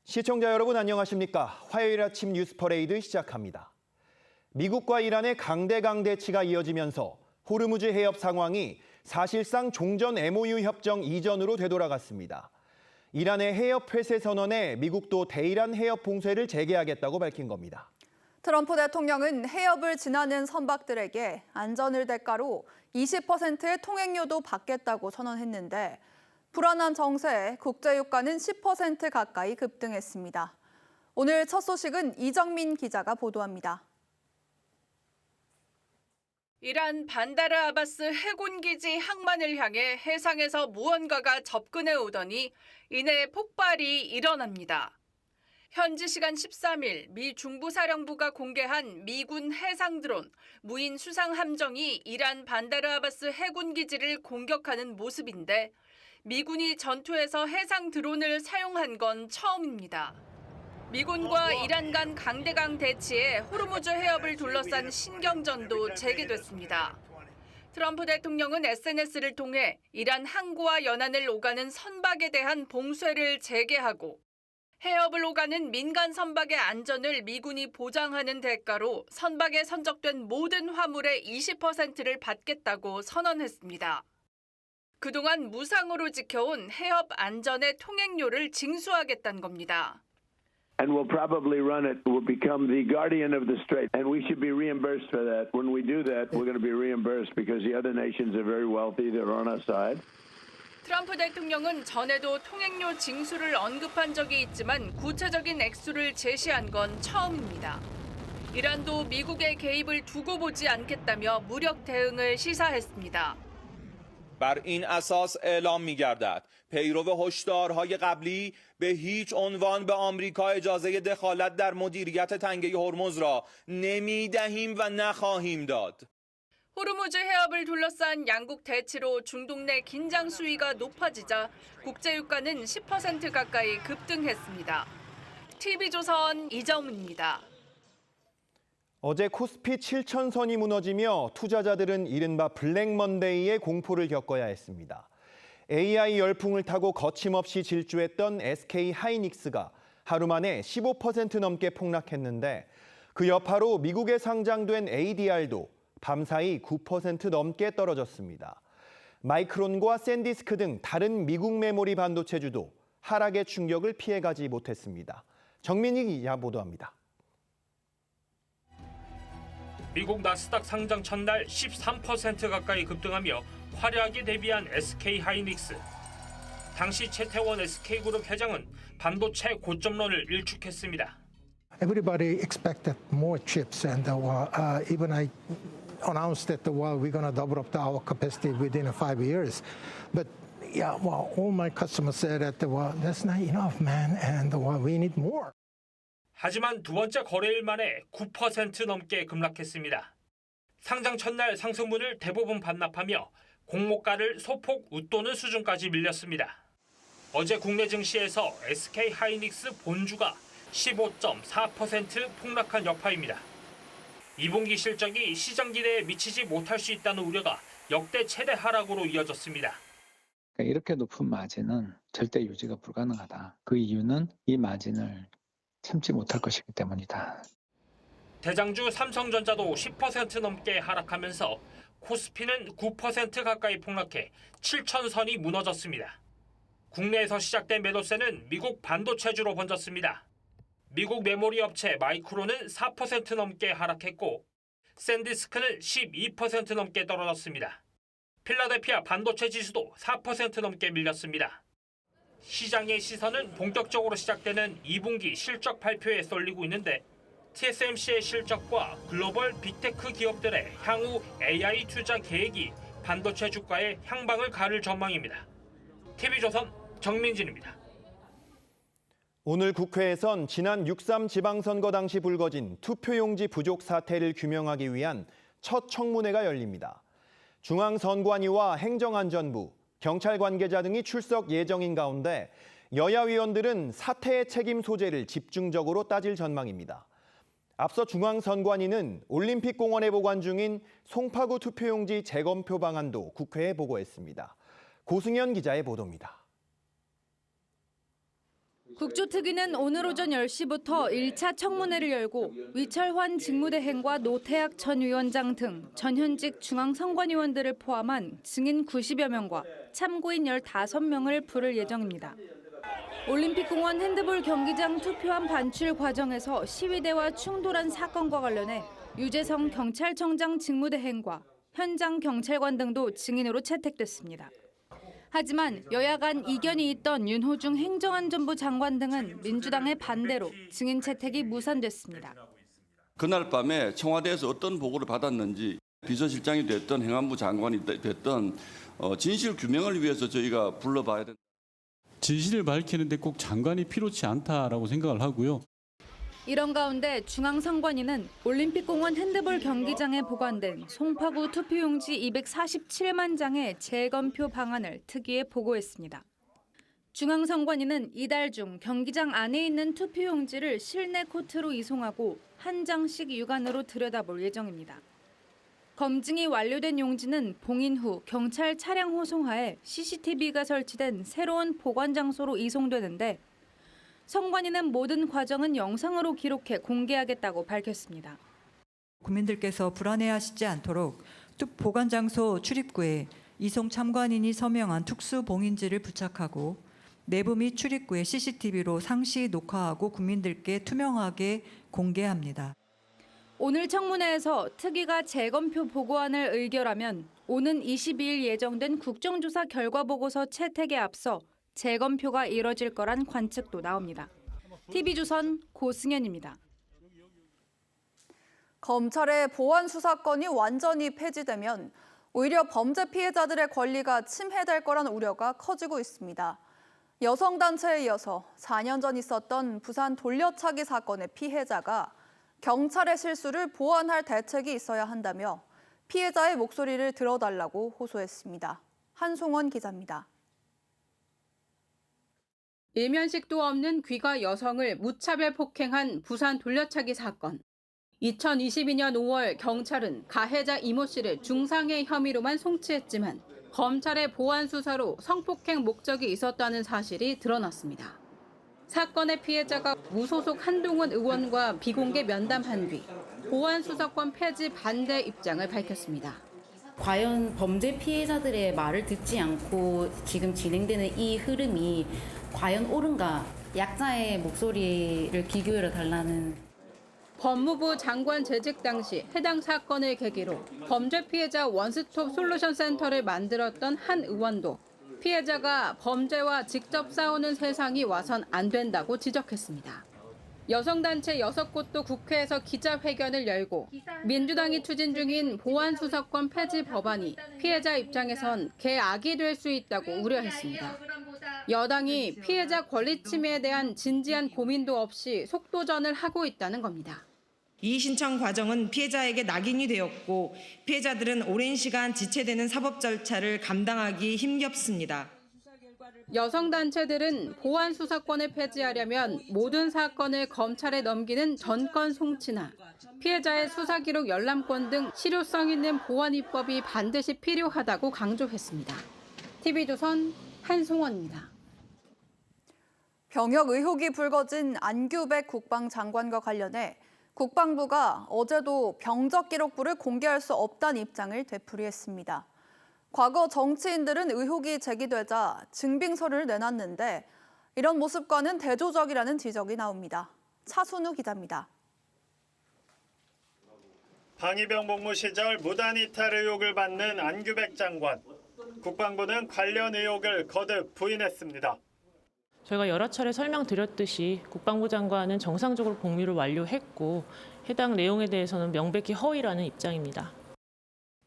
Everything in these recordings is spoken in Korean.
시청자 여러분 안녕하십니까? 화요일 아침 뉴스 퍼레이드 시작합니다. 미국과 이란의 강대강 대치가 이어지면서 호르무즈 해협 상황이 사실상 종전 MOU 협정 이전으로 되돌아갔습니다. 이란의 해협 폐쇄 선언에 미국도 대이란 해협 봉쇄를 재개하겠다고 밝힌 겁니다. 트럼프 대통령은 해협을 지나는 선박들에게 안전을 대가로 20%의 통행료도 받겠다고 선언했는데 불안한 정세에 국제유가는 10% 가까이 급등했습니다. 오늘 첫 소식은 이정민 기자가 보도합니다. 이란 반다르 아바스 해군기지 항만을 향해 해상에서 무언가가 접근해 오더니 이내 폭발이 일어납니다. 현지 시간 13일 미 중부사령부가 공개한 미군 해상 드론 무인 수상 함정이 이란 반다르 아바스 해군기지를 공격하는 모습인데 미군이 전투에서 해상 드론을 사용한 건 처음입니다. 미군과 이란 간 강대강 대치에 호르무즈 해협을 둘러싼 신경전도 재개됐습니다. 트럼프 대통령은 SNS를 통해 이란 항구와 연안을 오가는 선박에 대한 봉쇄를 재개하고 해협을 오가는 민간 선박의 안전을 미군이 보장하는 대가로 선박에 선적된 모든 화물의 20%를 받겠다고 선언했습니다. 그동안 무상으로 지켜온 해협 안전의 통행료를 징수하겠다는 겁니다. And we'll probably run it, we'll become the guardian of the strait. And we should be reimbursed for that. When we do that, we're going to be reimbursed because the other nations are very wealthy, they're on our side. 트럼프 대통령은 전에도 통행료 징수를 언급한 적이 있지만 구체적인 액수를 제시한 건 처음입니다. 이란도 미국의 개입을 두고 보지 않겠다며 무력 대응을 시사했습니다. بر این اساس اعلام می‌گردد پیرو هشدارهای قبلی به هیچ عنوان به آمریکا اجازه دخالت در مدیریت تنگه هرمز را نمی‌دهیم و نخواهیم داد. 호르무즈 해협을 둘러싼 양국 대치로 중동 내 긴장 수위가 높아지자 국제유가는 10% 가까이 급등했습니다. TV조선 이정훈입니다. 어제 코스피 7,000선이 무너지며 투자자들은 이른바 블랙먼데이의 공포를 겪어야 했습니다. AI 열풍을 타고 거침없이 질주했던 SK 하이닉스가 하루 만에 15% 넘게 폭락했는데 그 여파로 미국에 상장된 ADR도 밤사이 9% 넘게 떨어졌습니다. 마이크론과 샌디스크 등 다른 미국 메모리 반도체주도 하락의 충격을 피해가지 못했습니다. 정민희 기자 보도합니다. 미국 나스닥 상장 첫날 13% 가까이 급등하며 화려하게 데뷔한 SK 하이닉스. 당시 최태원 SK그룹 회장은 반도체 고점론을 일축했습니다. Everybody expected more chips, and even I announced that we're going to double up our capacity within 5 years. But yeah, all my customers said that that's not enough, man, and we need more. 하지만 두 번째 거래일 만에 9% 넘게 급락했습니다. 상장 첫날 상승분을 대부분 반납하며 공모가를 소폭 웃도는 수준까지 밀렸습니다. 어제 국내 증시에서 SK 하이닉스 본주가 15.4% 폭락한 여파입니다. 2분기 실적이 시장 기대에 미치지 못할 수 있다는 우려가 역대 최대 하락으로 이어졌습니다. 이렇게 높은 마진은 절대 유지가 불가능하다. 그 이유는 이 마진을 참지 못할 것이기 때문이다. 대장주 삼성전자도 10% 넘게 하락하면서 코스피는 9% 가까이 폭락해 7,000선이 무너졌습니다. 국내에서 시작된 매도세는 미국 반도체주로 번졌습니다. 미국 메모리 업체 마이크론은 4% 넘게 하락했고 샌디스크는 12% 넘게 떨어졌습니다. 필라델피아 반도체 지수도 4% 넘게 밀렸습니다. 시장의 시선은 본격적으로 시작되는 2분기 실적 발표에 쏠리고 있는데 TSMC의 실적과 글로벌 빅테크 기업들의 향후 AI 투자 계획이 반도체 주가에 향방을 가를 전망입니다. TV조선 정민진입니다. 오늘 국회에선 지난 6.3 지방선거 당시 불거진 투표용지 부족 사태를 규명하기 위한 첫 청문회가 열립니다. 중앙선관위와 행정안전부, 경찰 관계자 등이 출석 예정인 가운데 여야 위원들은 사태의 책임 소재를 집중적으로 따질 전망입니다. 앞서 중앙선관위는 올림픽공원에 보관 중인 송파구 투표용지 재검표 방안도 국회에 보고했습니다. 고승현 기자의 보도입니다. 국조특위는 오늘 오전 10시부터 1차 청문회를 열고 위철환 직무대행과 노태학 전 위원장 등 전현직 중앙선관위원들을 포함한 증인 90여 명과 참고인 15명을 부를 예정입니다. 올림픽공원 핸드볼 경기장 투표함 반출 과정에서 시위대와 충돌한 사건과 관련해 유재성 경찰청장 직무대행과 현장 경찰관 등도 증인으로 채택됐습니다. 하지만 여야 간 이견이 있던 윤호중 행정안전부 장관 등은 민주당의 반대로 증인 채택이 무산됐습니다. 그날 밤에 청와대에서 어떤 보고를 받았는지 비서실장이 됐던 행안부 장관이 됐던 진실 규명을 위해서 저희가 불러봐야 된다. 진실을 밝히는데 꼭 장관이 필요치 않다라고 생각을 하고요. 이런 가운데 중앙선관위는 올림픽공원 핸드볼 경기장에 보관된 송파구 투표용지 247만 장의 재검표 방안을 특위에 보고했습니다. 중앙선관위는 이달 중 경기장 안에 있는 투표용지를 실내 코트로 이송하고 한 장씩 육안으로 들여다볼 예정입니다. 검증이 완료된 용지는 봉인 후 경찰 차량 호송하에 CCTV가 설치된 새로운 보관 장소로 이송되는데 선관위는 모든 과정은 영상으로 기록해 공개하겠다고 밝혔습니다. 국민들께서 불안해하시지 않도록 보관 장소 출입구에 이송 참관인이 서명한 특수 봉인지를 부착하고 내부 및 출입구에 CCTV로 상시 녹화하고 국민들께 투명하게 공개합니다. 오늘 청문회에서 특위가 재검표 보고안을 의결하면 오는 22일 예정된 국정조사 결과 보고서 채택에 앞서 재검표가 이뤄질 거란 관측도 나옵니다. TV조선 고승현입니다. 검찰의 보안 수사권이 완전히 폐지되면 오히려 범죄 피해자들의 권리가 침해될 거란 우려가 커지고 있습니다. 여성단체에 이어서 4년 전 있었던 부산 돌려차기 사건의 피해자가 경찰의 실수를 보완할 대책이 있어야 한다며 피해자의 목소리를 들어달라고 호소했습니다. 한송원 기자입니다. 일면식도 없는 귀가 여성을 무차별 폭행한 부산 돌려차기 사건. 2022년 5월 경찰은 가해자 이모 씨를 중상해 혐의로만 송치했지만 검찰의 보안 수사로 성폭행 목적이 있었다는 사실이 드러났습니다. 사건의 피해자가 무소속 한동훈 의원과 비공개 면담한 뒤 보안 수사권 폐지 반대 입장을 밝혔습니다. 과연 범죄 피해자들의 말을 듣지 않고 지금 진행되는 이 흐름이 과연 옳은가? 약자의 목소리를 귀기울여 달라는. 법무부 장관 재직 당시 해당 사건을 계기로 범죄 피해자 원스톱 솔루션 센터를 만들었던 한 의원도 피해자가 범죄와 직접 싸우는 세상이 와선 안 된다고 지적했습니다. 여성단체 6곳도 국회에서 기자회견을 열고 민주당이 추진 중인 보안수사권 폐지 법안이 피해자 입장에선 개악이 될 수 있다고 우려했습니다. 여당이 피해자 권리 침해에 대한 진지한 고민도 없이 속도전을 하고 있다는 겁니다. 이의 신청 과정은 피해자에게 낙인이 되었고 피해자들은 오랜 시간 지체되는 사법 절차를 감당하기 힘겹습니다. 여성단체들은 보안 수사권을 폐지하려면 모든 사건을 검찰에 넘기는 전권 송치나 피해자의 수사 기록 열람권 등 실효성 있는 보안 입법이 반드시 필요하다고 강조했습니다. TV조선 한송원입니다. 병역 의혹이 불거진 안규백 국방장관과 관련해 국방부가 어제도 병적 기록부를 공개할 수 없다는 입장을 되풀이했습니다. 과거 정치인들은 의혹이 제기되자 증빙서를 내놨는데 이런 모습과는 대조적이라는 지적이 나옵니다. 차순우 기자입니다. 방위병 복무 시절 무단 이탈 의혹을 받는 안규백 장관. 국방부는 관련 의혹을 거듭 부인했습니다. 저희가 여러 차례 설명드렸듯이 국방부 장관은 정상적으로 복무를 완료했고 해당 내용에 대해서는 명백히 허위라는 입장입니다.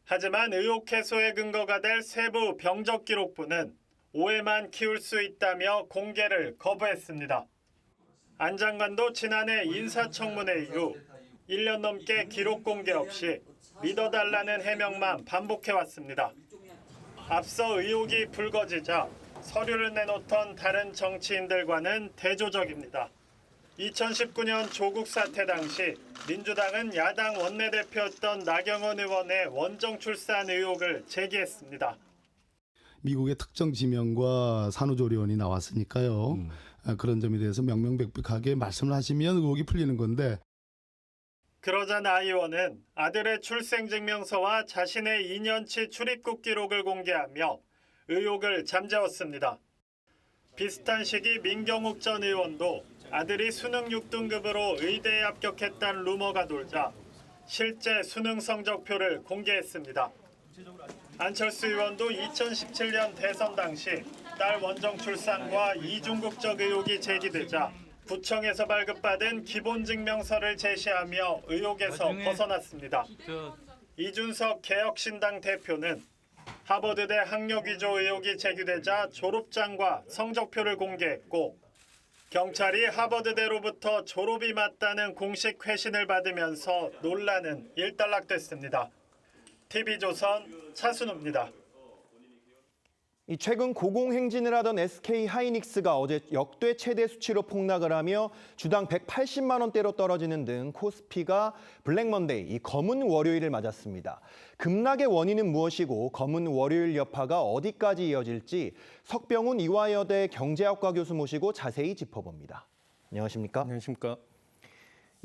하지만 의혹 해소의 근거가 될 세부 병적 기록부는 오해만 키울 수 있다며 공개를 거부했습니다. 안 장관도 지난해 인사청문회 이후 1년 넘게 기록 공개 없이 믿어달라는 해명만 반복해왔습니다. 앞서 의혹이 불거지자 서류를 내놓던 다른 정치인들과는 대조적입니다. 2019년 조국 사태 당시 민주당은 야당 원내대표였던 나경원 의원의 원정 출산 의혹을 제기했습니다. 미국의 특정 지명과 산후조리원이 나왔으니까요. 그런 점에 대해서 명명백백하게 말씀을 하시면 의혹이 풀리는 건데. 그러자 나 의원은 아들의 출생증명서와 자신의 2년치 출입국 기록을 공개하며 의혹을 잠재웠습니다. 비슷한 시기 민경욱 전 의원도 아들이 수능 6등급으로 의대에 합격했다는 루머가 돌자 실제 수능 성적표를 공개했습니다. 안철수 의원도 2017년 대선 당시 딸 원정 출산과 이중국적 의혹이 제기되자 구청에서 발급받은 기본증명서를 제시하며 의혹에서 벗어났습니다. 이준석 개혁신당 대표는 하버드대 학력 위조 의혹이 제기되자 졸업장과 성적표를 공개했고 경찰이 하버드대로부터 졸업이 맞다는 공식 회신을 받으면서 논란은 일단락됐습니다. TV조선 차순우입니다. 최근 고공행진을 하던 SK 하이닉스가 어제 역대 최대 수치로 폭락을 하며 주당 180만 원대로 떨어지는 등 코스피가 블랙먼데이, 이 검은 월요일을 맞았습니다. 급락의 원인은 무엇이고 검은 월요일 여파가 어디까지 이어질지 석병훈 이화여대 경제학과 교수 모시고 자세히 짚어봅니다. 안녕하십니까? 안녕하십니까?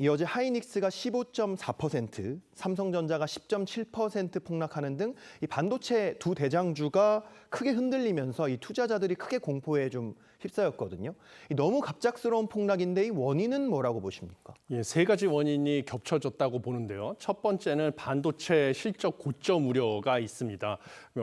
이 어제 하이닉스가 15.4%, 삼성전자가 10.7% 폭락하는 등 이 반도체 두 대장주가 크게 흔들리면서 이 투자자들이 크게 공포에 좀 휩싸였거든요. 너무 갑작스러운 폭락인데 이 원인은 뭐라고 보십니까? 예, 세 가지 원인이 겹쳐졌다고 보는데요. 첫 번째는 반도체 실적 고점 우려가 있습니다.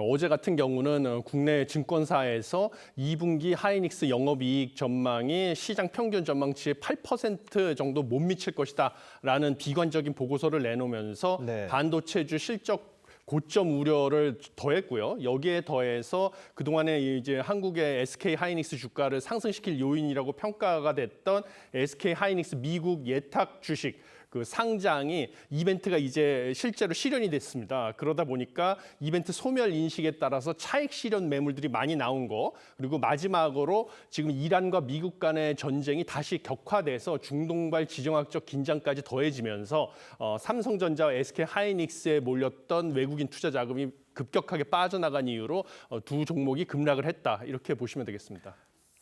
어제 같은 경우는 국내 증권사에서 2분기 하이닉스 영업이익 전망이 시장 평균 전망치의 8% 정도 못 미칠 것이다라는 비관적인 보고서를 내놓으면서 반도체주 실적 고점 우려를 더했고요. 여기에 더해서 그동안에 이제 한국의 SK 하이닉스 주가를 상승시킬 요인이라고 평가가 됐던 SK 하이닉스 미국 예탁 주식 그 상장이 이벤트가 이제 실제로 실현이 됐습니다. 그러다 보니까 이벤트 소멸 인식에 따라서 차익 실현 매물들이 많이 나온 거, 그리고 마지막으로 지금 이란과 미국 간의 전쟁이 다시 격화돼서 중동발 지정학적 긴장까지 더해지면서 삼성전자와 SK 하이닉스에 몰렸던 외국인 투자 자금이 급격하게 빠져나간 이유로 두 종목이 급락을 했다, 이렇게 보시면 되겠습니다.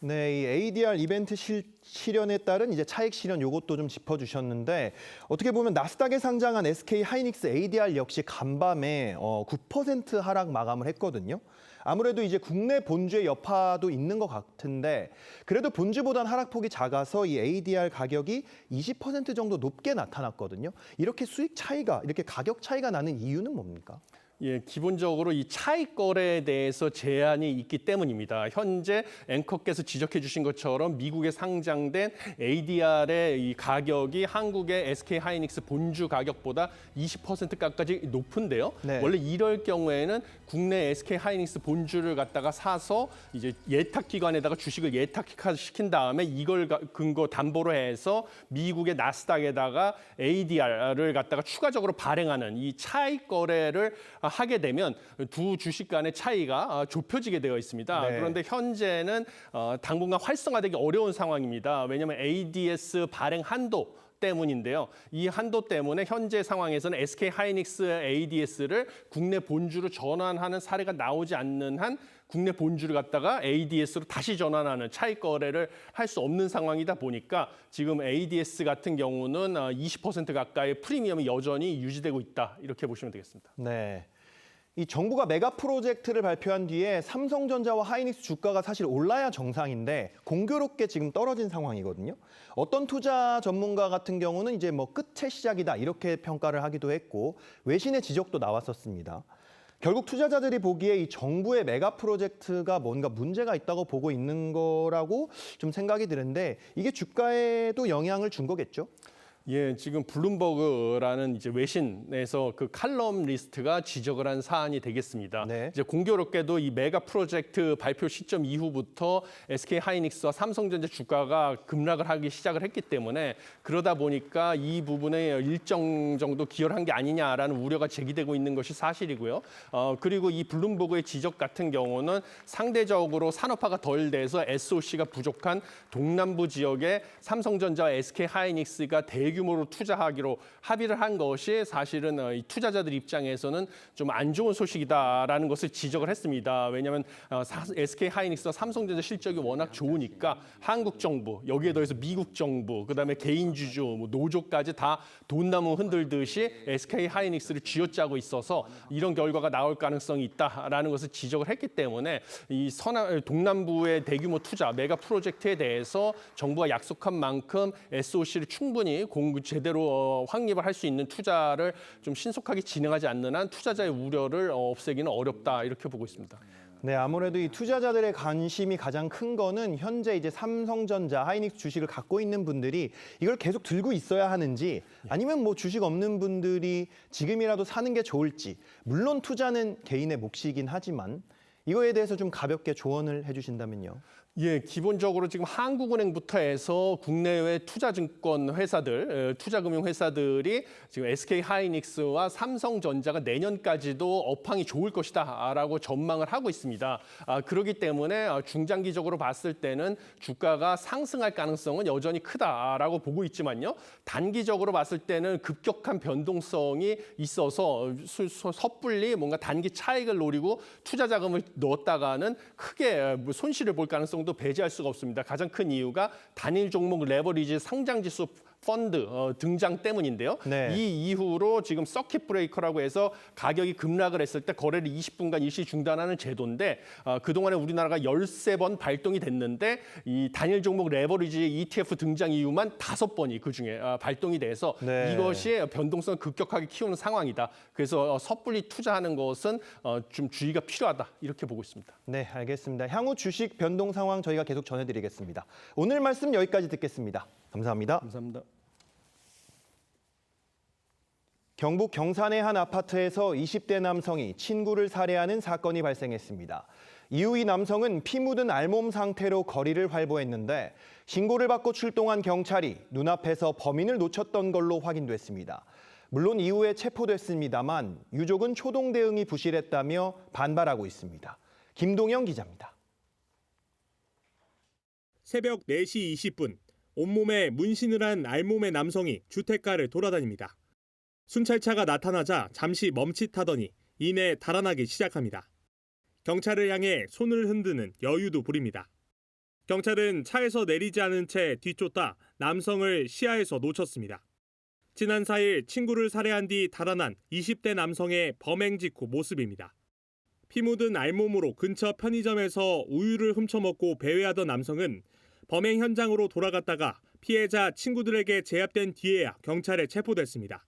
네, 이 ADR 이벤트 실현에 따른 이제 차익 실현 요것도 좀 짚어주셨는데 어떻게 보면 나스닥에 상장한 SK 하이닉스 ADR 역시 간밤에 9% 하락 마감을 했거든요. 아무래도 이제 국내 본주의 여파도 있는 것 같은데 그래도 본주보단 하락폭이 작아서 이 ADR 가격이 20% 정도 높게 나타났거든요. 이렇게 수익 차이가, 이렇게 가격 차이가 나는 이유는 뭡니까? 예, 기본적으로 이 차익 거래에 대해서 제한이 있기 때문입니다. 현재 앵커께서 지적해 주신 것처럼 미국에 상장된 ADR의 이 가격이 한국의 SK 하이닉스 본주 가격보다 20%까지 높은데요. 네. 원래 이럴 경우에는 국내 SK 하이닉스 본주를 갖다가 사서 이제 예탁 기관에다가 주식을 예탁시킨 다음에 이걸 근거 담보로 해서 미국의 나스닥에다가 ADR을 갖다가 추가적으로 발행하는 이 차익 거래를 하게 되면 두 주식 간의 차이가 좁혀지게 되어 있습니다. 네. 그런데 현재는 당분간 활성화되기 어려운 상황입니다. 왜냐하면 ADS 발행 한도 때문인데요. 이 한도 때문에 현재 상황에서는 SK 하이닉스 ADS를 국내 본주로 전환하는 사례가 나오지 않는 한 국내 본주를 갖다가 ADS로 다시 전환하는 차익 거래를 할 수 없는 상황이다 보니까 지금 ADS 같은 경우는 20% 가까이 프리미엄이 여전히 유지되고 있다, 이렇게 보시면 되겠습니다. 네. 이 정부가 메가 프로젝트를 발표한 뒤에 삼성전자와 하이닉스 주가가 사실 올라야 정상인데 공교롭게 지금 떨어진 상황이거든요. 어떤 투자 전문가 같은 경우는 이제 뭐 끝의 시작이다, 이렇게 평가를 하기도 했고 외신의 지적도 나왔었습니다. 결국 투자자들이 보기에 이 정부의 메가 프로젝트가 뭔가 문제가 있다고 보고 있는 거라고 좀 생각이 드는데 이게 주가에도 영향을 준 거겠죠? 예, 지금 블룸버그라는 이제 외신에서 그 칼럼 리스트가 지적을 한 사안이 되겠습니다. 네. 이제 공교롭게도 이 메가 프로젝트 발표 시점 이후부터 SK 하이닉스와 삼성전자 주가가 급락을 하기 시작을 했기 때문에 그러다 보니까 이 부분에 일정 정도 기여를 한 게 아니냐라는 우려가 제기되고 있는 것이 사실이고요. 그리고 이 블룸버그의 지적 같은 경우는 상대적으로 산업화가 덜 돼서 SOC가 부족한 동남부 지역에 삼성전자와 SK 하이닉스가 대규모 대규모로 투자하기로 합의를 한 것이 사실은 이 투자자들 입장에서는 좀 안 좋은 소식이다라는 것을 지적을 했습니다. 왜냐하면 SK 하이닉스와 삼성전자 실적이 워낙 좋으니까 한국 정부, 여기에 더해서 미국 정부, 그다음에 개인 주주, 노조까지 다 돈나무 흔들듯이 SK 하이닉스를 쥐어짜고 있어서 이런 결과가 나올 가능성이 있다라는 것을 지적을 했기 때문에 이 동남부의 대규모 투자, 메가 프로젝트에 대해서 정부가 약속한 만큼 SOC를 충분히 제대로 확립을 할 수 있는 투자를 좀 신속하게 진행하지 않는 한 투자자의 우려를 없애기는 어렵다 이렇게 보고 있습니다. 네, 아무래도 이 투자자들의 관심이 가장 큰 거는 현재 이제 삼성전자, 하이닉스 주식을 갖고 있는 분들이 이걸 계속 들고 있어야 하는지 아니면 뭐 주식 없는 분들이 지금이라도 사는 게 좋을지. 물론 투자는 개인의 몫이긴 하지만 이거에 대해서 좀 가볍게 조언을 해주신다면요. 예, 기본적으로 지금 한국은행부터 해서 국내외 투자증권 회사들, 투자금융 회사들이 지금 SK 하이닉스와 삼성전자가 내년까지도 업황이 좋을 것이다라고 전망을 하고 있습니다. 그렇기 때문에 중장기적으로 봤을 때는 주가가 상승할 가능성은 여전히 크다라고 보고 있지만요. 단기적으로 봤을 때는 급격한 변동성이 있어서 섣불리 뭔가 단기 차익을 노리고 투자 자금을 넣었다가는 크게 손실을 볼 가능성도 배제할 수가 없습니다. 가장 큰 이유가 단일 종목 레버리지 상장지수 펀드 등장 때문인데요. 네. 이 이후로 지금 서킷 브레이커라고 해서 가격이 급락을 했을 때 거래를 20분간 일시 중단하는 제도인데 그동안에 우리나라가 13번 발동이 됐는데 이 단일 종목 레버리지 ETF 등장 이후만 5번이 그중에 발동이 돼서 네. 이것이 변동성을 급격하게 키우는 상황이다. 그래서 섣불리 투자하는 것은 좀 주의가 필요하다 이렇게 보고 있습니다. 네, 알겠습니다. 향후 주식 변동 상황 저희가 계속 전해드리겠습니다. 오늘 말씀 여기까지 듣겠습니다. 감사합니다. 감사합니다. 경북 경산의 한 아파트에서 20대 남성이 친구를 살해하는 사건이 발생했습니다. 이후 이 남성은 피 묻은 알몸 상태로 거리를 활보했는데 신고를 받고 출동한 경찰이 눈앞에서 범인을 놓쳤던 걸로 확인됐습니다. 물론 이후에 체포됐습니다만 유족은 초동 대응이 부실했다며 반발하고 있습니다. 김동영 기자입니다. 새벽 4시 20분, 온몸에 문신을 한 알몸의 남성이 주택가를 돌아다닙니다. 순찰차가 나타나자 잠시 멈칫하더니 이내 달아나기 시작합니다. 경찰을 향해 손을 흔드는 여유도 부립니다. 경찰은 차에서 내리지 않은 채 뒤쫓다 남성을 시야에서 놓쳤습니다. 지난 4일 친구를 살해한 뒤 달아난 20대 남성의 범행 직후 모습입니다. 피 묻은 알몸으로 근처 편의점에서 우유를 훔쳐먹고 배회하던 남성은 범행 현장으로 돌아갔다가 피해자 친구들에게 제압된 뒤에야 경찰에 체포됐습니다.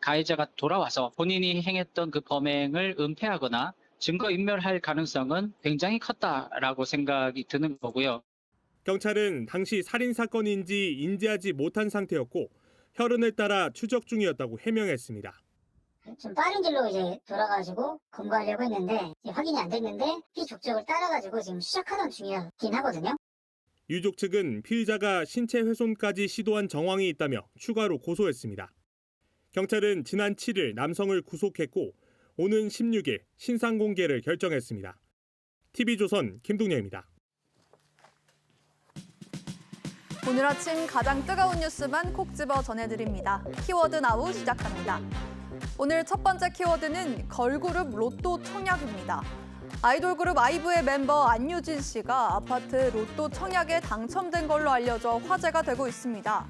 가해자가 돌아와서 본인이 행했던 그 범행을 은폐하거나 증거인멸할 가능성은 굉장히 컸다라고 생각이 드는 거고요. 경찰은 당시 살인 사건인지 인지하지 못한 상태였고 혈흔을 따라 추적 중이었다고 해명했습니다. 좀 빠른 길로 이제 돌아가지고 검거하려고 했는데 확인이 안 됐는데 피 족적을 따라가지고 지금 수색하던 중이긴 하거든요. 유족 측은 피의자가 신체 훼손까지 시도한 정황이 있다며 추가로 고소했습니다. 경찰은 지난 7일 남성을 구속했고 오는 16일 신상 공개를 결정했습니다. TV조선 김동영입니다. 오늘 아침 가장 뜨거운 뉴스만 콕 집어 전해드립니다. 키워드 나우 시작합니다. 오늘 첫 번째 키워드는 걸그룹 로또 청약입니다. 아이돌 그룹 아이브의 멤버 안유진 씨가 아파트 로또 청약에 당첨된 걸로 알려져 화제가 되고 있습니다.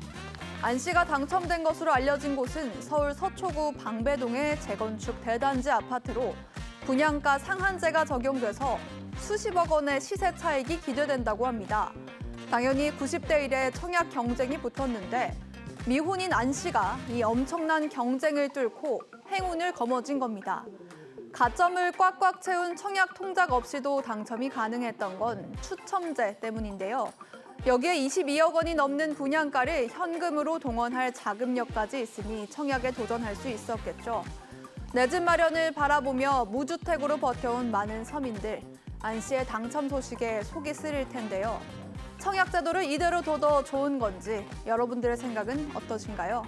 안 씨가 당첨된 것으로 알려진 곳은 서울 서초구 방배동의 재건축 대단지 아파트로 분양가 상한제가 적용돼서 수십억 원의 시세 차익이 기대된다고 합니다. 당연히 90대 1의 청약 경쟁이 붙었는데 미혼인 안 씨가 이 엄청난 경쟁을 뚫고 행운을 거머쥔 겁니다. 가점을 꽉꽉 채운 청약 통작 없이도 당첨이 가능했던 건 추첨제 때문인데요. 여기에 22억 원이 넘는 분양가를 현금으로 동원할 자금력까지 있으니 청약에 도전할 수 있었겠죠. 내 집 마련을 바라보며 무주택으로 버텨온 많은 서민들, 안 씨의 당첨 소식에 속이 쓰릴 텐데요. 청약 제도를 이대로 둬도 좋은 건지 여러분들의 생각은 어떠신가요?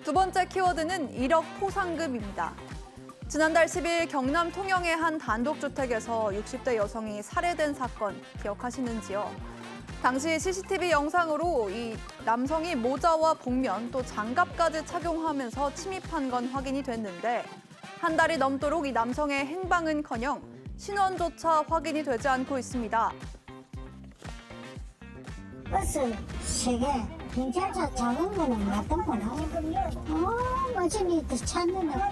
두 번째 키워드는 1억 포상금입니다. 지난달 10일 경남 통영의 한 단독주택에서 60대 여성이 살해된 사건 기억하시는지요? 당시 CCTV 영상으로 이 남성이 모자와 복면 또 장갑까지 착용하면서 침입한 건 확인이 됐는데 한 달이 넘도록 이 남성의 행방은커녕 신원조차 확인이 되지 않고 있습니다. 버스 3개, 경찰차 작은 거는 놨던 거나. 마침이 찾는다.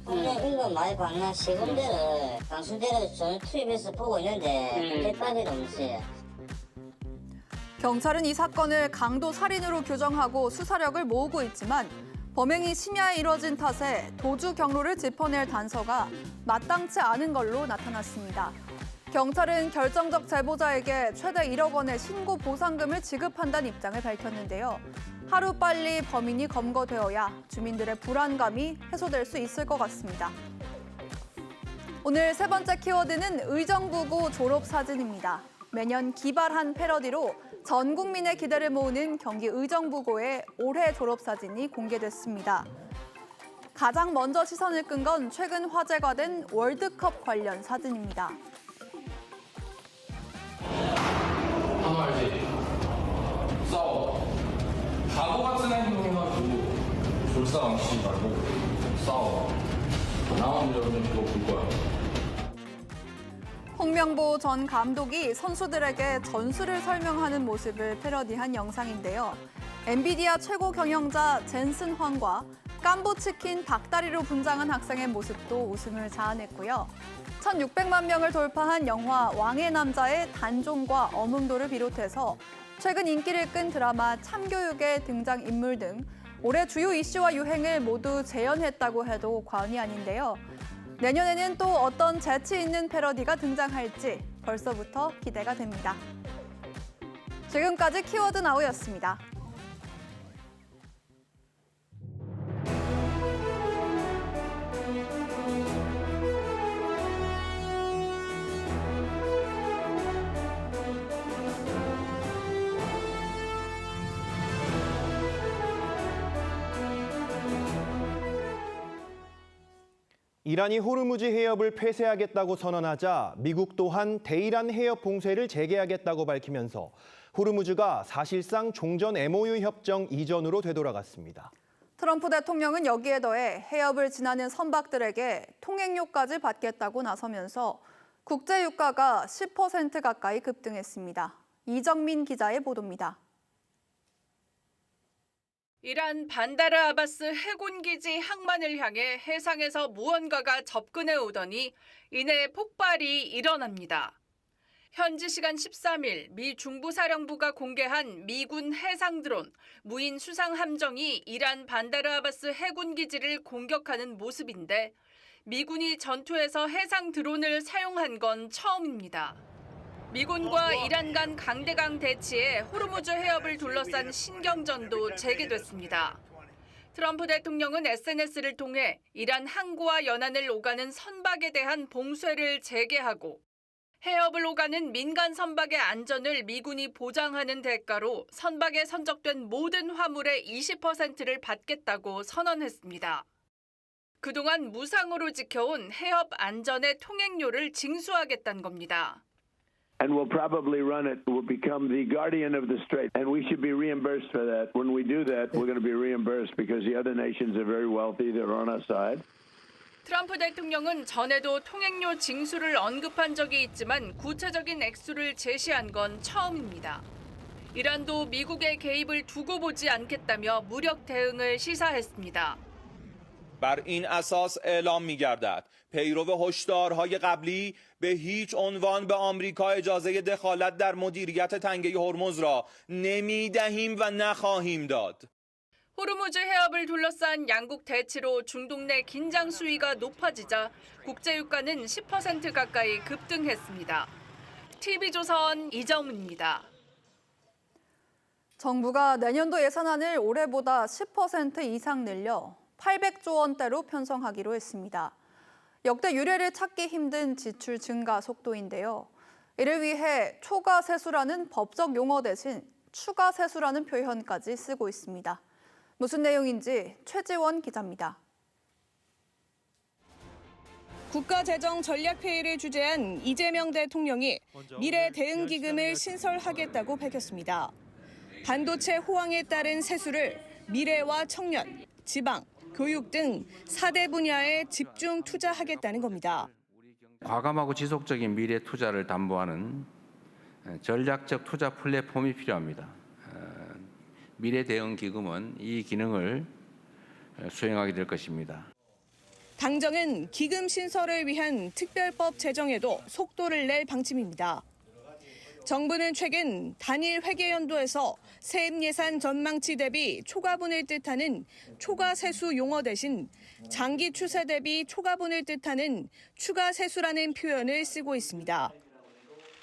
인건 많이 봤나? 시범대를, 강수대를 전혀 투입해서 보고 있는데 대가리가 없어요. 경찰은 이 사건을 강도 살인으로 규정하고 수사력을 모으고 있지만 범행이 심야에 이뤄진 탓에 도주 경로를 짚어낼 단서가 마땅치 않은 걸로 나타났습니다. 경찰은 결정적 제보자에게 최대 1억 원의 신고 보상금을 지급한다는 입장을 밝혔는데요. 하루빨리 범인이 검거되어야 주민들의 불안감이 해소될 수 있을 것 같습니다. 오늘 세 번째 키워드는 의정부고 졸업사진입니다. 매년 기발한 패러디로 전 국민의 기대를 모으는 경기 의정부고의 올해 졸업사진이 공개됐습니다. 가장 먼저 시선을 끈 건 최근 화제가 된 월드컵 관련 사진입니다. 한우 알지? 싸워. 바보 같은 행동만 두고 졸사망치 말고 싸워. 나오면 여러분 이거 볼 거야. 홍명보 전 감독이 선수들에게 전술을 설명하는 모습을 패러디한 영상인데요. 엔비디아 최고 경영자 젠슨 황과 깐부치킨 닭다리로 분장한 학생의 모습도 웃음을 자아냈고요. 1,600만 명을 돌파한 영화 왕의 남자의 단종과 어문도를 비롯해서 최근 인기를 끈 드라마 참교육의 등장인물 등 올해 주요 이슈와 유행을 모두 재현했다고 해도 과언이 아닌데요. 내년에는 또 어떤 재치 있는 패러디가 등장할지 벌써부터 기대가 됩니다. 지금까지 키워드 나우였습니다. 이란이 호르무즈 해협을 폐쇄하겠다고 선언하자 미국 또한 대이란 해협 봉쇄를 재개하겠다고 밝히면서 호르무즈가 사실상 종전 MOU 협정 이전으로 되돌아갔습니다. 트럼프 대통령은 여기에 더해 해협을 지나는 선박들에게 통행료까지 받겠다고 나서면서 국제 유가가 10% 가까이 급등했습니다. 이정민 기자의 보도입니다. 이란 반다르 아바스 해군기지 항만을 향해 해상에서 무언가가 접근해 오더니 이내 폭발이 일어납니다. 현지 시간 13일 미 중부사령부가 공개한 미군 해상 드론, 무인 수상 함정이 이란 반다르 아바스 해군기지를 공격하는 모습인데 미군이 전투에서 해상 드론을 사용한 건 처음입니다. 미군과 이란 간 강대강 대치에 호르무즈 해협을 둘러싼 신경전도 재개됐습니다. 트럼프 대통령은 SNS를 통해 이란 항구와 연안을 오가는 선박에 대한 봉쇄를 재개하고 해협을 오가는 민간 선박의 안전을 미군이 보장하는 대가로 선박에 선적된 모든 화물의 20%를 받겠다고 선언했습니다. 그동안 무상으로 지켜온 해협 안전의 통행료를 징수하겠다는 겁니다. And we'll probably run it. We'll become the guardian of the strait. And we should be reimbursed for that. When we do that, we're going to be reimbursed because the other nations are very wealthy. They're on our side. 트럼프 대통령은 전에도 통행료 징수를 언급한 적이 있지만 구체적인 액수를 제시한 건 처음입니다. 이란도 미국의 개입을 두고 보지 않겠다며 무력 대응을 시사했습니다. بر این اساس اعلام می‌گردد پیرو هشدارهای قبلی به هیچ عنوان به آمریکا اجازه دخالت در مدیریت تنگه هرمز را نمی‌دهیم و نخواهیم داد. 호르무즈 해협을 둘러싼 양국 대치로 중동 내 긴장 수위가 높아지자 국제 유가는 10% 가까이 급등했습니다. TV조선 이정은입니다. 정부가 내년도 예산안을 올해보다 10% 이상 늘려 800조 원대로 편성하기로 했습니다. 역대 유례를 찾기 힘든 지출 증가 속도인데요. 이를 위해 초과 세수라는 법적 용어 대신 추가 세수라는 표현까지 쓰고 있습니다. 무슨 내용인지 최지원 기자입니다. 국가재정전략회의를 주재한 이재명 대통령이 미래 대응 기금을 신설하겠다고 밝혔습니다. 반도체 호황에 따른 세수를 미래와 청년, 지방, 교육 등 4대 분야에 집중 투자하겠다는 겁니다. 과감하고 지속적인 미래 투자를 담보하는 전략적 투자 플랫폼이 필요합니다. 미래 대응 기금은 이 기능을 수행하게 될 것입니다. 당정은 기금 신설을 위한 특별법 제정에도 속도를 낼 방침입니다. 정부는 최근 단일 회계연도에서 세입 예산 전망치 대비 초과분을 뜻하는 초과세수 용어 대신 장기 추세 대비 초과분을 뜻하는 추가세수라는 표현을 쓰고 있습니다.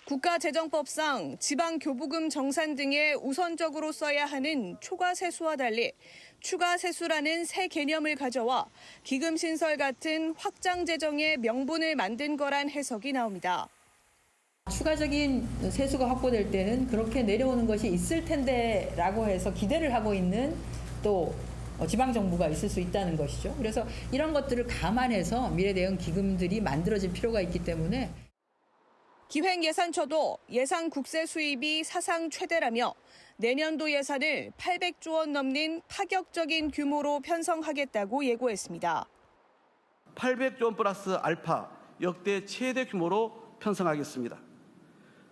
국가재정법상 지방교부금 정산 등에 우선적으로 써야 하는 초과세수와 달리 추가세수라는 새 개념을 가져와 기금 신설 같은 확장 재정의 명분을 만든 거란 해석이 나옵니다. 추가적인 세수가 확보될 때는 그렇게 내려오는 것이 있을 텐데라고 해서 기대를 하고 있는 또 지방정부가 있을 수 있다는 것이죠. 그래서 이런 것들을 감안해서 미래 대응 기금들이 만들어질 필요가 있기 때문에 기획예산처도 예상 국세 수입이 사상 최대라며 내년도 예산을 800조 원 넘는 파격적인 규모로 편성하겠다고 예고했습니다. 800조 원 플러스 알파 역대 최대 규모로 편성하겠습니다.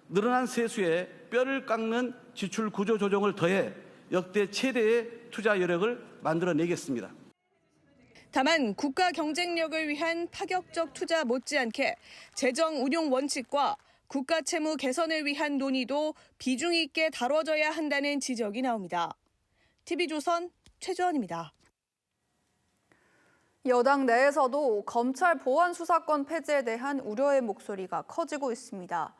늘어난 세수에 뼈를 깎는 지출 구조 조정을 더해 역대 최대의 투자 여력을 만들어내겠습니다. 다만 국가 경쟁력을 위한 파격적 투자 못지않게 재정 운용 원칙과 국가 채무 개선을 위한 논의도 비중 있게 다뤄져야 한다는 지적이 나옵니다. TV조선 최주원입니다. 여당 내에서도 검찰 보안 수사권 폐지에 대한 우려의 목소리가 커지고 있습니다.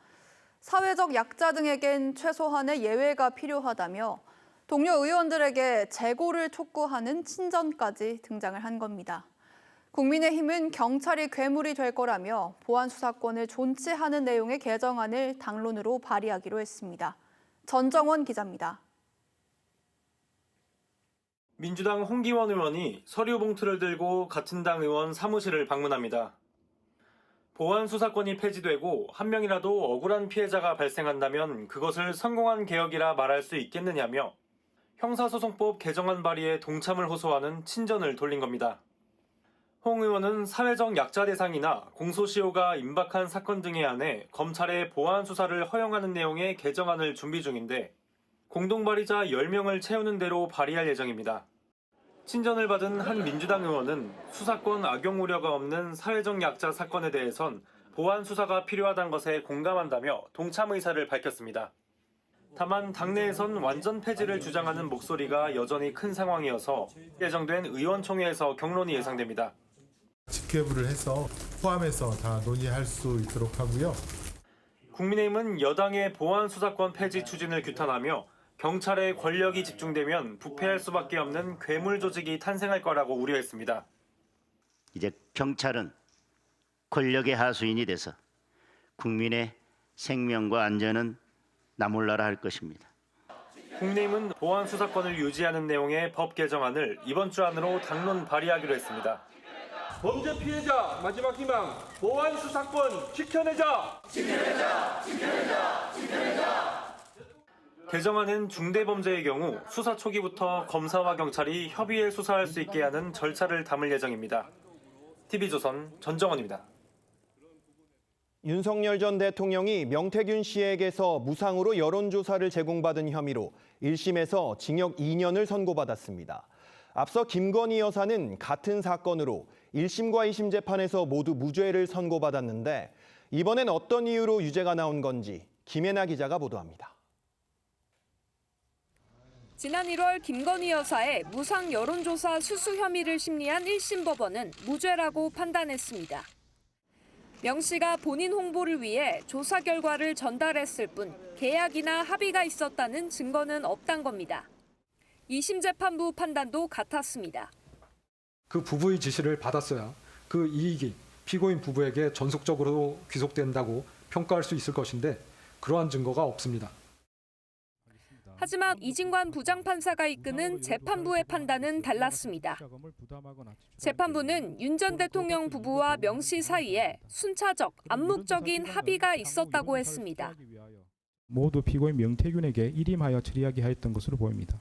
사회적 약자 등에겐 최소한의 예외가 필요하다며 동료 의원들에게 재고를 촉구하는 친전까지 등장을 한 겁니다. 국민의힘은 경찰이 괴물이 될 거라며 보안 수사권을 존치하는 내용의 개정안을 당론으로 발의하기로 했습니다. 전정원 기자입니다. 민주당 홍기원 의원이 서류 봉투를 들고 같은 당 의원 사무실을 방문합니다. 보안 수사권이 폐지되고 한 명이라도 억울한 피해자가 발생한다면 그것을 성공한 개혁이라 말할 수 있겠느냐며 형사소송법 개정안 발의에 동참을 호소하는 친전을 돌린 겁니다. 홍 의원은 사회적 약자 대상이나 공소시효가 임박한 사건 등에 한해 검찰의 보안 수사를 허용하는 내용의 개정안을 준비 중인데 공동 발의자 10명을 채우는 대로 발의할 예정입니다. 친전을 받은 한 민주당 의원은 수사권 악용 우려가 없는 사회적 약자 사건에 대해선 보안 수사가 필요하다는 것에 공감한다며 동참 의사를 밝혔습니다. 다만 당내에선 완전 폐지를 주장하는 목소리가 여전히 큰 상황이어서 예정된 의원총회에서 경론이 예상됩니다. 직회부를 해서 포함해서 다 논의할 수 있도록 하고요. 국민의힘은 여당의 보안 수사권 폐지 추진을 규탄하며 경찰의 권력이 집중되면 부패할 수밖에 없는 괴물 조직이 탄생할 거라고 우려했습니다. 이제 경찰은 권력의 하수인이 돼서 국민의 생명과 안전은 나몰라라 할 것입니다. 국민의힘은 보안 수사권을 유지하는 내용의 법 개정안을 이번 주 안으로 당론 발의하기로 했습니다. 범죄 피해자 마지막 희망 보안 수사권 지켜내자. 지켜내자. 지켜내자. 지켜내자. 개정안은 중대범죄의 경우 수사 초기부터 검사와 경찰이 협의해 수사할 수 있게 하는 절차를 담을 예정입니다. TV조선 전정원입니다. 윤석열 전 대통령이 명태균 씨에게서 무상으로 여론조사를 제공받은 혐의로 1심에서 징역 2년을 선고받았습니다. 앞서 김건희 여사는 같은 사건으로 1심과 2심 재판에서 모두 무죄를 선고받았는데 이번엔 어떤 이유로 유죄가 나온 건지 김혜나 기자가 보도합니다. 지난 1월 김건희 여사의 무상 여론조사 수수 혐의를 심리한 1심 법원은 무죄라고 판단했습니다. 명 씨가 본인 홍보를 위해 조사 결과를 전달했을 뿐 계약이나 합의가 있었다는 증거는 없단 겁니다. 2심 재판부 판단도 같았습니다. 그 부부의 지시를 받았어야 그 이익이 피고인 부부에게 전속적으로 귀속된다고 평가할 수 있을 것인데 그러한 증거가 없습니다. 하지만 이진관 부장판사가 이끄는 재판부의 판단은 달랐습니다. 재판부는 윤 전 대통령 부부와 명 씨 사이에 순차적, 암묵적인 합의가 있었다고 했습니다. 모두 피고인 명태균에게 일임하여 처리하게 하였던 것으로 보입니다.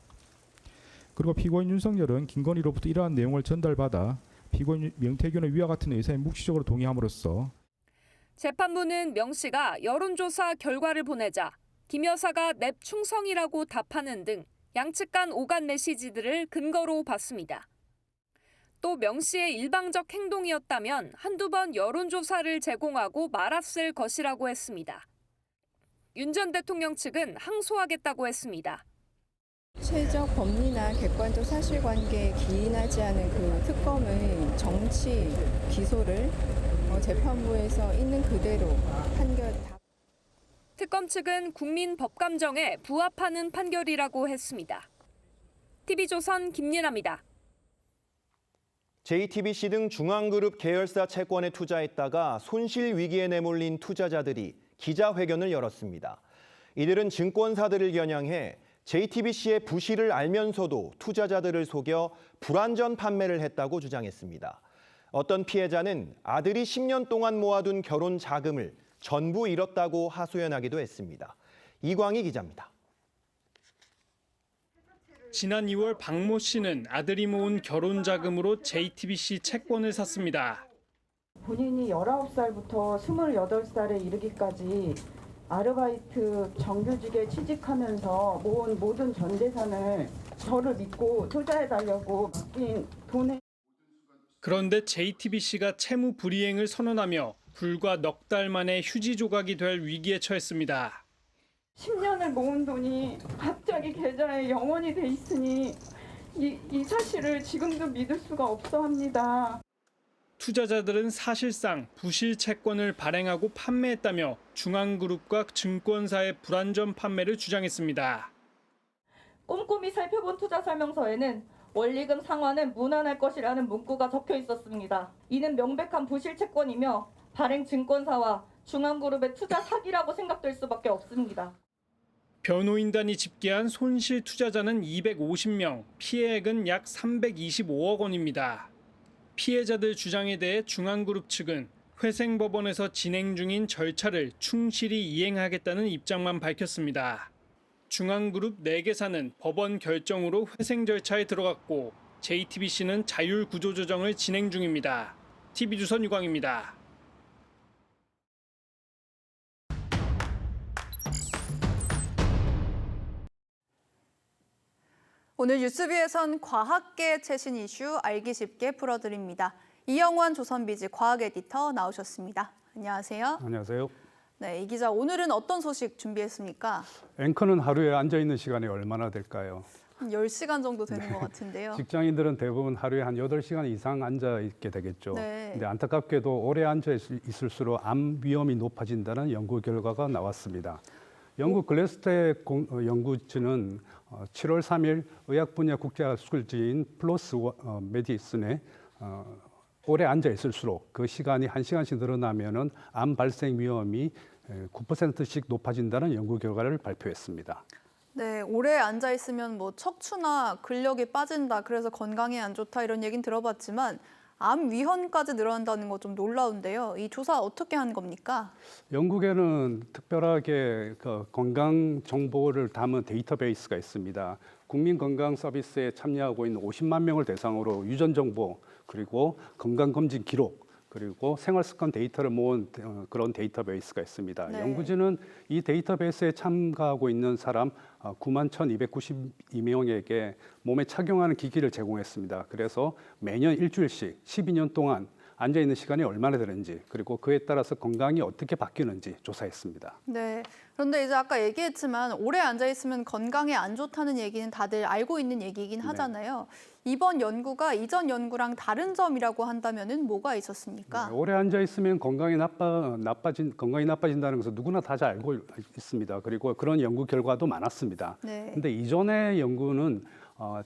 그리고 피고인 윤석열은 김건희로부터 이러한 내용을 전달받아 피고인 명태균의 위와 같은 의사에 묵시적으로 동의함으로써 재판부는 명 씨가 여론조사 결과를 보내자 김 여사가 nep 충성이라고 답하는 등 양측 간 오간 메시지들을 근거로 봤습니다. 또 명 씨의 일방적 행동이었다면 한두 번 여론조사를 제공하고 말았을 것이라고 했습니다. 윤 전 대통령 측은 항소하겠다고 했습니다. 체적 법리나 객관적 사실관계에 기인하지 않은 그 특검의 정치 기소를 재판부에서 있는 그대로 판결. 특검 측은 국민 법감정에 부합하는 판결이라고 했습니다. TV조선 김예나입니다. JTBC 등 중앙그룹 계열사 채권에 투자했다가 손실 위기에 내몰린 투자자들이 기자회견을 열었습니다. 이들은 증권사들을 겨냥해 JTBC의 부실을 알면서도 투자자들을 속여 불완전 판매를 했다고 주장했습니다. 어떤 피해자는 아들이 10년 동안 모아둔 결혼 자금을 전부 잃었다고 하소연하기도 했습니다. 이광희 기자입니다. 지난 2월 박모 씨는 아들이 모은 결혼 자금으로 JTBC 채권을 샀습니다. 본인이 19살부터 28살에 이르기까지 아르바이트 정규직에 취직하면서 모은 모든 전 재산을 저를 믿고 투자해달라고 맡긴 돈에. 그런데 JTBC가 채무 불이행을 선언하며 불과 넉 달 만에 휴지 조각이 될 위기에 처했습니다. 10년을 모은 돈이 갑자기 계좌에 영원히 돼 있으니 이 사실을 지금도 믿을 수가 없어 합니다. 투자자들은 사실상 부실 채권을 발행하고 판매했다며 중앙그룹과 증권사의 불완전 판매를 주장했습니다. 꼼꼼히 살펴본 투자 설명서에는 원리금 상환은 무난할 것이라는 문구가 적혀 있었습니다. 이는 명백한 부실 채권이며 발행 증권사와 중앙그룹의 투자 사기라고 생각될 수밖에 없습니다. 변호인단이 집계한 손실 투자자는 250명, 피해액은 약 325억 원입니다. 피해자들 주장에 대해 중앙그룹 측은 회생법원에서 진행 중인 절차를 충실히 이행하겠다는 입장만 밝혔습니다. 중앙그룹 4개사는 법원 결정으로 회생 절차에 들어갔고 JTBC는 자율 구조조정을 진행 중입니다. TV조선 유광입니다. 오늘 뉴스비에선 과학계 최신 이슈 알기 쉽게 풀어드립니다. 이영환 조선비즈 과학 에디터 나오셨습니다. 안녕하세요. 안녕하세요. 네, 이 기자 오늘은 어떤 소식 준비했습니까? 앵커는 하루에 앉아있는 시간이 얼마나 될까요? 한 10시간 정도 되는 것 같은데요. 직장인들은 대부분 하루에 한 8시간 이상 앉아있게 되겠죠. 네. 근데 안타깝게도 오래 앉아있을수록 암 위험이 높아진다는 연구 결과가 나왔습니다. 영국 글래스텍 연구진은 7월 3일 의학 분야 국제 학술지인 플러스 메디슨에 오래 앉아 있을수록 그 시간이 1시간씩 늘어나면은 암 발생 위험이 9%씩 높아진다는 연구 결과를 발표했습니다. 네, 오래 앉아 있으면 뭐 척추나 근력이 빠진다, 그래서 건강에 안 좋다 이런 얘기는 들어봤지만 암 위험까지 늘어난다는 거 좀 놀라운데요. 이 조사 어떻게 한 겁니까? 영국에는 특별하게 건강 정보를 담은 데이터베이스가 있습니다. 국민건강 서비스에 참여하고 있는 50만 명을 대상으로 유전 정보, 그리고 건강검진 기록, 그리고 생활습관 데이터를 모은 그런 데이터베이스가 있습니다. 네. 연구진은 이 데이터베이스에 참가하고 있는 사람 91,292명에게 몸에 착용하는 기기를 제공했습니다. 그래서 매년 일주일씩 12년 동안 앉아있는 시간이 얼마나 되는지, 그리고 그에 따라서 건강이 어떻게 바뀌는지 조사했습니다. 네, 그런데 이제 아까 얘기했지만 오래 앉아 있으면 건강에 안 좋다는 얘기는 다들 알고 있는 얘기이긴 하잖아요. 이번 연구가 이전 연구랑 다른 점이라고 한다면은 뭐가 있었습니까? 네, 오래 앉아 있으면 건강이 나빠진다는 것은 누구나 다 잘 알고 있습니다. 그리고 그런 연구 결과도 많았습니다. 그런데 네. 이전의 연구는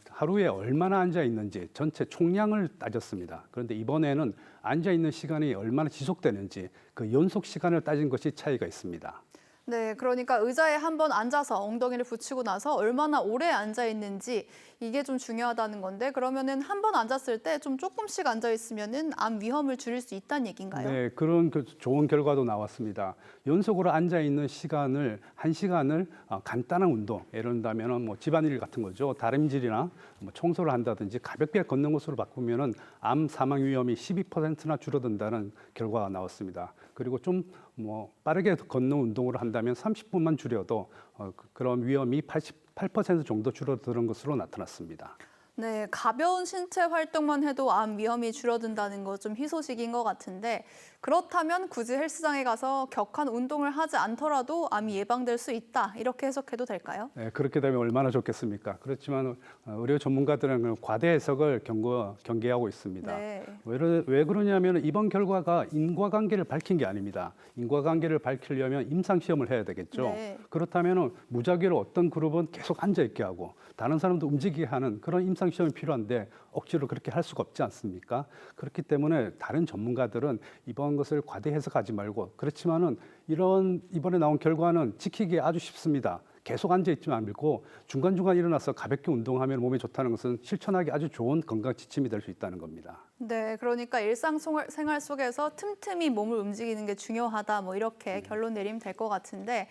하루에 얼마나 앉아 있는지 전체 총량을 따졌습니다. 그런데 이번에는 앉아 있는 시간이 얼마나 지속되는지 그 연속 시간을 따진 것이 차이가 있습니다. 네, 그러니까 의자에 한번 앉아서 엉덩이를 붙이고 나서 얼마나 오래 앉아 있는지 이게 좀 중요하다는 건데 그러면은 한 번 앉았을 때 좀 조금씩 앉아 있으면은 암 위험을 줄일 수 있다는 얘기인가요? 네, 그런 좋은 결과도 나왔습니다. 연속으로 앉아 있는 시간을 1시간을 간단한 운동, 예를 들면 뭐 집안일 같은 거죠. 다림질이나 뭐 청소를 한다든지 가볍게 걷는 것으로 바꾸면은 암 사망 위험이 12%나 줄어든다는 결과가 나왔습니다. 그리고 좀 뭐 빠르게 걷는 운동을 한다면 30분만 줄여도 그런 위험이 88% 정도 줄어드는 것으로 나타났습니다. 네, 가벼운 신체 활동만 해도 암 위험이 줄어든다는 거 좀 희소식인 것 같은데 그렇다면 굳이 헬스장에 가서 격한 운동을 하지 않더라도 암이 예방될 수 있다 이렇게 해석해도 될까요? 네, 그렇게 되면 얼마나 좋겠습니까? 그렇지만 의료 전문가들은 과대 해석을 경계하고 있습니다. 네. 왜 그러냐면 이번 결과가 인과관계를 밝힌 게 아닙니다. 인과관계를 밝히려면 임상시험을 해야 되겠죠. 네. 그렇다면 무작위로 어떤 그룹은 계속 앉아있게 하고 다른 사람도 움직이게 하는 그런 임상시험이 필요한데 억지로 그렇게 할 수가 없지 않습니까? 그렇기 때문에 다른 전문가들은 이번 것을 과대 해석하지 말고 그렇지만은 이번에 나온 결과는 지키기 아주 쉽습니다. 계속 앉아있지 말고 중간중간 일어나서 가볍게 운동하면 몸에 좋다는 것은 실천하기 아주 좋은 건강 지침이 될 수 있다는 겁니다. 네, 그러니까 일상생활 속에서 틈틈이 몸을 움직이는 게 중요하다 뭐 이렇게 결론 내리면 될 것 같은데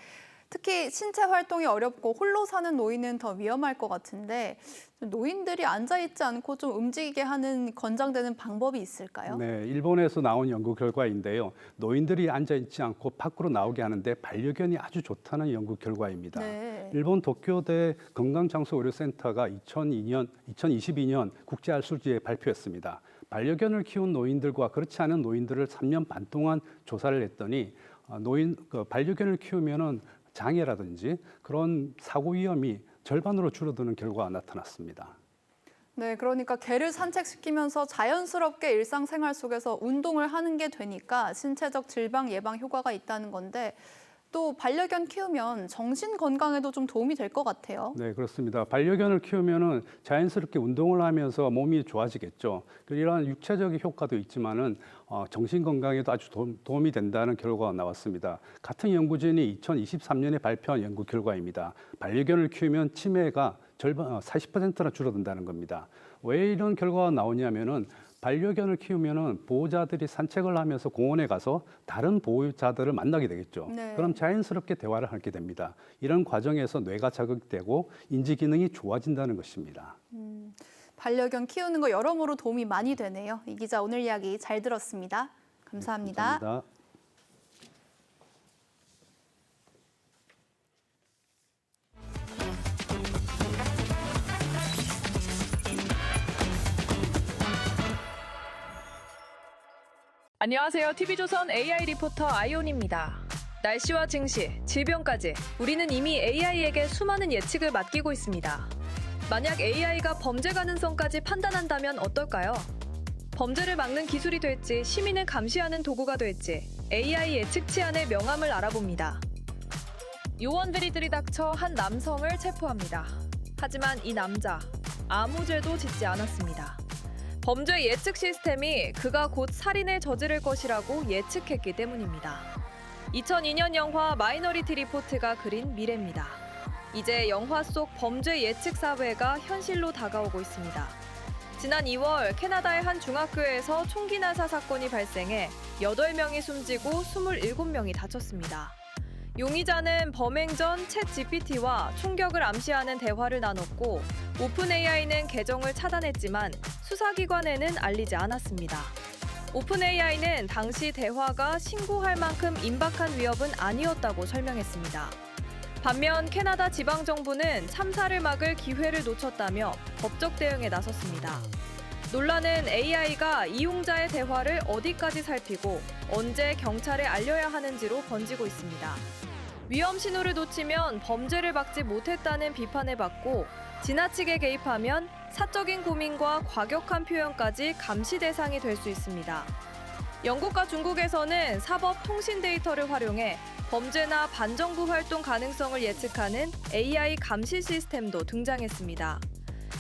특히 신체 활동이 어렵고 홀로 사는 노인은 더 위험할 것 같은데 노인들이 앉아있지 않고 좀 움직이게 하는 권장되는 방법이 있을까요? 네, 일본에서 나온 연구 결과인데요. 노인들이 앉아있지 않고 밖으로 나오게 하는데 반려견이 아주 좋다는 연구 결과입니다. 네. 일본 도쿄대 건강장소의료센터가 2022년 국제알술지에 발표했습니다. 반려견을 키운 노인들과 그렇지 않은 노인들을 3년 반 동안 조사를 했더니 반려견을 키우면은 장애라든지 그런 사고 위험이 절반으로 줄어드는 결과가 나타났습니다. 네, 그러니까 개를 산책시키면서 자연스럽게 일상생활 속에서 운동을 하는 게 되니까 신체적 질병 예방 효과가 있다는 건데 또 반려견 키우면 정신 건강에도 좀 도움이 될 것 같아요. 네, 그렇습니다. 반려견을 키우면은 자연스럽게 운동을 하면서 몸이 좋아지겠죠. 이러한 육체적인 효과도 있지만은 정신 건강에도 아주 도움이 된다는 결과가 나왔습니다. 같은 연구진이 2023년에 발표한 연구 결과입니다. 반려견을 키우면 치매가 40%나 줄어든다는 겁니다. 왜 이런 결과가 나오냐면은 반려견을 키우면은 보호자들이 산책을 하면서 공원에 가서 다른 보호자들을 만나게 되겠죠. 네. 그럼 자연스럽게 대화를 하게 됩니다. 이런 과정에서 뇌가 자극되고 인지 기능이 좋아진다는 것입니다. 반려견 키우는 거 여러모로 도움이 많이 되네요. 이 기자 오늘 이야기 잘 들었습니다. 감사합니다. 감사합니다. 안녕하세요. TV조선 AI 리포터 아이온입니다. 날씨와 증시, 질병까지 우리는 이미 AI에게 수많은 예측을 맡기고 있습니다. 만약 AI가 범죄 가능성까지 판단한다면 어떨까요? 범죄를 막는 기술이 될지 시민을 감시하는 도구가 될지 AI 예측치안의 명암을 알아봅니다. 요원들이 들이닥쳐 한 남성을 체포합니다. 하지만 이 남자 아무 죄도 짓지 않았습니다. 범죄 예측 시스템이 그가 곧 살인을 저지를 것이라고 예측했기 때문입니다. 2002년 영화 마이너리티 리포트가 그린 미래입니다. 이제 영화 속 범죄 예측 사회가 현실로 다가오고 있습니다. 지난 2월 캐나다의 한 중학교에서 총기 난사 사건이 발생해 8명이 숨지고 27명이 다쳤습니다. 용의자는 범행 전 챗GPT와 총격을 암시하는 대화를 나눴고 오픈AI는 계정을 차단했지만 수사기관에는 알리지 않았습니다. 오픈AI는 당시 대화가 신고할 만큼 임박한 위협은 아니었다고 설명했습니다. 반면 캐나다 지방정부는 참사를 막을 기회를 놓쳤다며 법적 대응에 나섰습니다. 논란은 AI가 이용자의 대화를 어디까지 살피고 언제 경찰에 알려야 하는지로 번지고 있습니다. 위험 신호를 놓치면 범죄를 막지 못했다는 비판을 받고 지나치게 개입하면 사적인 고민과 과격한 표현까지 감시 대상이 될 수 있습니다. 영국과 중국에서는 사법 통신 데이터를 활용해 범죄나 반정부 활동 가능성을 예측하는 AI 감시 시스템도 등장했습니다.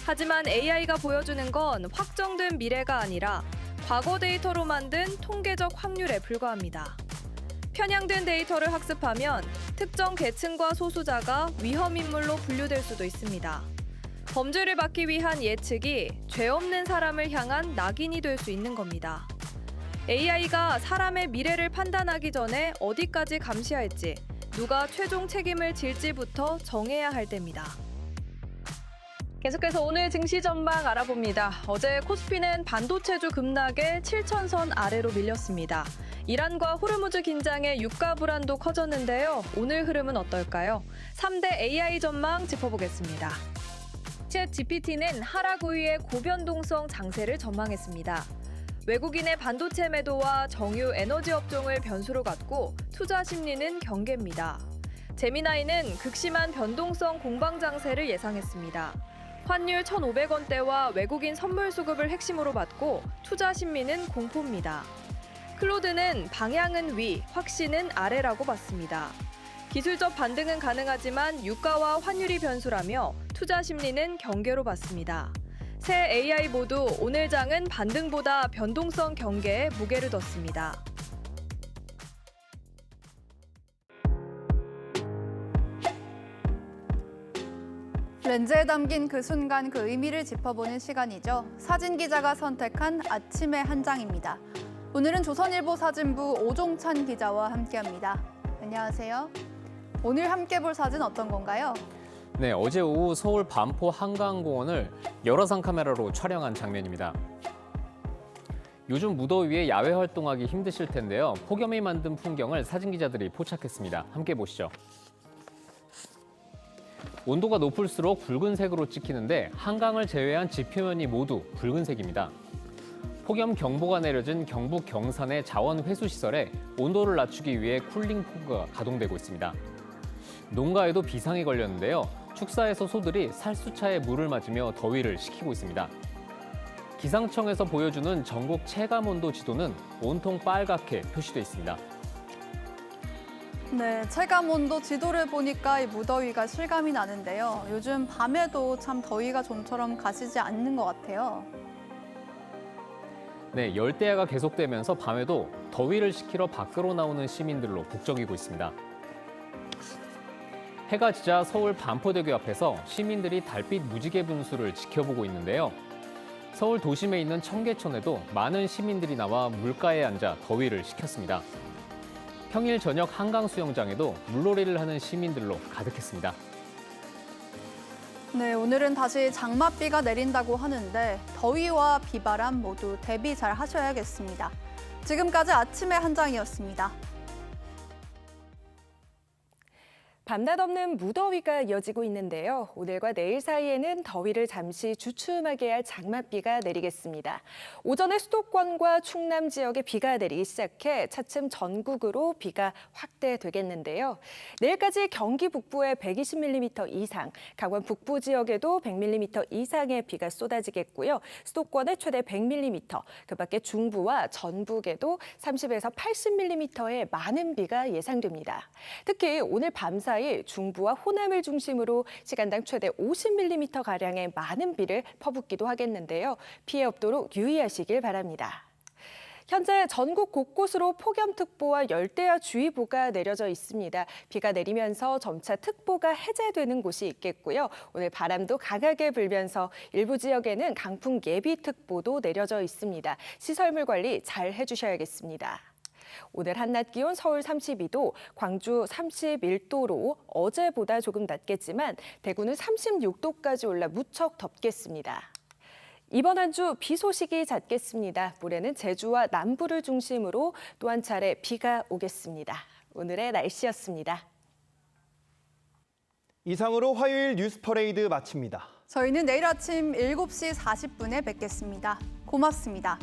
하지만 AI가 보여주는 건 확정된 미래가 아니라 과거 데이터로 만든 통계적 확률에 불과합니다. 편향된 데이터를 학습하면 특정 계층과 소수자가 위험 인물로 분류될 수도 있습니다. 범죄를 막기 위한 예측이 죄 없는 사람을 향한 낙인이 될 수 있는 겁니다. AI가 사람의 미래를 판단하기 전에 어디까지 감시할지, 누가 최종 책임을 질지부터 정해야 할 때입니다. 계속해서 오늘 증시 전망 알아봅니다. 어제 코스피는 반도체주 급락에 7,000선 아래로 밀렸습니다. 이란과 호르무즈 긴장에 유가 불안도 커졌는데요. 오늘 흐름은 어떨까요? 3대 AI 전망 짚어보겠습니다. 챗 GPT는 하락 우위의 고변동성 장세를 전망했습니다. 외국인의 반도체 매도와 정유 에너지 업종을 변수로 갖고 투자 심리는 경계입니다. 제미나이는 극심한 변동성 공방 장세를 예상했습니다. 환율 1,500원대와 외국인 선물 수급을 핵심으로 받고 투자 심리는 공포입니다. 클로드는 방향은 위, 확신은 아래라고 봤습니다. 기술적 반등은 가능하지만 유가와 환율이 변수라며 투자 심리는 경계로 봤습니다. 새 AI 모두 오늘 장은 반등보다 변동성 경계에 무게를 뒀습니다. 렌즈에 담긴 그 순간 그 의미를 짚어보는 시간이죠. 사진 기자가 선택한 아침의 한 장입니다. 오늘은 조선일보 사진부 오종찬 기자와 함께합니다. 안녕하세요. 오늘 함께 볼 사진 어떤 건가요? 네, 어제 오후 서울 반포 한강공원을 열화상 카메라로 촬영한 장면입니다. 요즘 무더위에 야외 활동하기 힘드실 텐데요. 폭염이 만든 풍경을 사진 기자들이 포착했습니다. 함께 보시죠. 온도가 높을수록 붉은색으로 찍히는데 한강을 제외한 지표면이 모두 붉은색입니다. 폭염 경보가 내려진 경북 경산의 자원회수시설에 온도를 낮추기 위해 쿨링포그가 가동되고 있습니다. 농가에도 비상이 걸렸는데요. 축사에서 소들이 살수차에 물을 맞으며 더위를 식히고 있습니다. 기상청에서 보여주는 전국 체감온도 지도는 온통 빨갛게 표시돼 있습니다. 네, 체감온도 지도를 보니까 이 무더위가 실감이 나는데요. 요즘 밤에도 참 더위가 좀처럼 가시지 않는 것 같아요. 네, 열대야가 계속되면서 밤에도 더위를 식히러 밖으로 나오는 시민들로 북적이고 있습니다. 해가 지자 서울 반포대교 앞에서 시민들이 달빛 무지개 분수를 지켜보고 있는데요. 서울 도심에 있는 청계천에도 많은 시민들이 나와 물가에 앉아 더위를 식혔습니다. 평일 저녁 한강 수영장에도 물놀이를 하는 시민들로 가득했습니다. 네, 오늘은 다시 장맛비가 내린다고 하는데 더위와 비바람 모두 대비 잘 하셔야겠습니다. 지금까지 아침의 한 장이었습니다. 밤낮 없는 무더위가 이어지고 있는데요. 오늘과 내일 사이에는 더위를 잠시 주춤하게 할 장맛비가 내리겠습니다. 오전에 수도권과 충남 지역에 비가 내리기 시작해 차츰 전국으로 비가 확대되겠는데요. 내일까지 경기 북부에 120mm 이상, 강원 북부 지역에도 100mm 이상의 비가 쏟아지겠고요. 수도권에 최대 100mm, 그밖에 중부와 전북에도 30에서 80mm의 많은 비가 예상됩니다. 특히 오늘 밤 사이 중부와 호남을 중심으로 시간당 최대 50mm가량의 많은 비를 퍼붓기도 하겠는데요. 피해 없도록 유의하시길 바랍니다. 현재 전국 곳곳으로 폭염특보와 열대야주의보가 내려져 있습니다. 비가 내리면서 점차 특보가 해제되는 곳이 있겠고요. 오늘 바람도 강하게 불면서 일부 지역에는 강풍 예비특보도 내려져 있습니다. 시설물 관리 잘 해주셔야겠습니다. 오늘 한낮 기온 서울 32도, 광주 31도로 어제보다 조금 낮겠지만 대구는 36도까지 올라 무척 덥겠습니다. 이번 한 주 비 소식이 잦겠습니다. 모레는 제주와 남부를 중심으로 또 한 차례 비가 오겠습니다. 오늘의 날씨였습니다. 이상으로 화요일 뉴스 퍼레이드 마칩니다. 저희는 내일 아침 7시 40분에 뵙겠습니다. 고맙습니다.